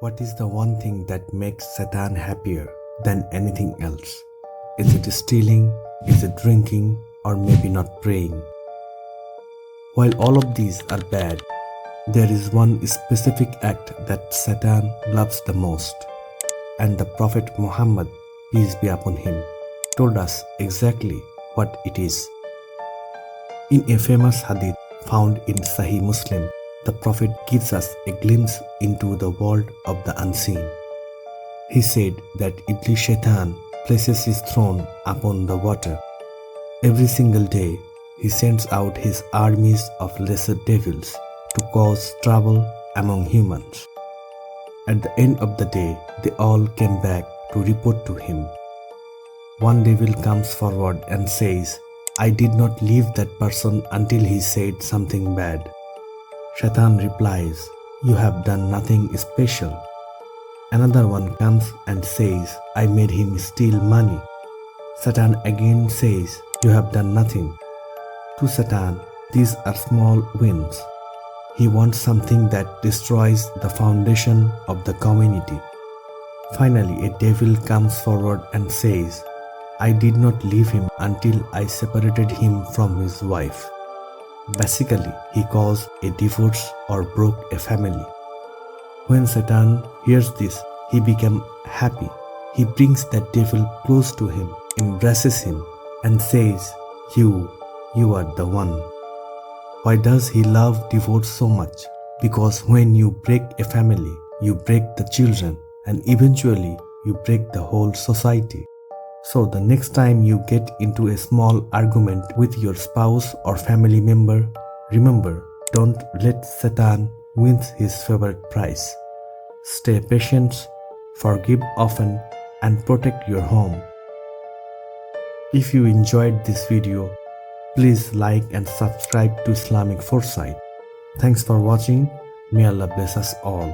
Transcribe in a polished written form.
What is the one thing that makes Satan happier than anything else? Is it stealing? Is it drinking? Or maybe not praying? While all of these are bad, there is one specific act that Satan loves the most, and the Prophet Muhammad, peace be upon him, told us exactly what it is. In a famous hadith found in Sahih Muslim, the Prophet gives us a glimpse into the world of the unseen. He said that Iblis Shaitan places his throne upon the water. Every single day, he sends out his armies of lesser devils to cause trouble among humans. At the end of the day, they all came back to report to him. One devil comes forward and says, "I did not leave that person until he said something bad." Shaitan replies, "You have done nothing special." Another one comes and says, "I made him steal money." Satan again says, "You have done nothing." To Satan, these are small wins. He wants something that destroys the foundation of the community. Finally, a devil comes forward and says, "I did not leave him until I separated him from his wife." Basically, he caused a divorce or broke a family. When Satan hears this, he becomes happy. He brings that devil close to him, embraces him, and says, You are the one." Why does he love divorce so much? Because when you break a family, you break the children, and eventually you break the whole society. So the next time you get into a small argument with your spouse or family member, remember, don't let Satan win his favorite prize. Stay patient, forgive often, and protect your home. If you enjoyed this video, please like and subscribe to Islamic Foresight. Thanks for watching. May Allah bless us all.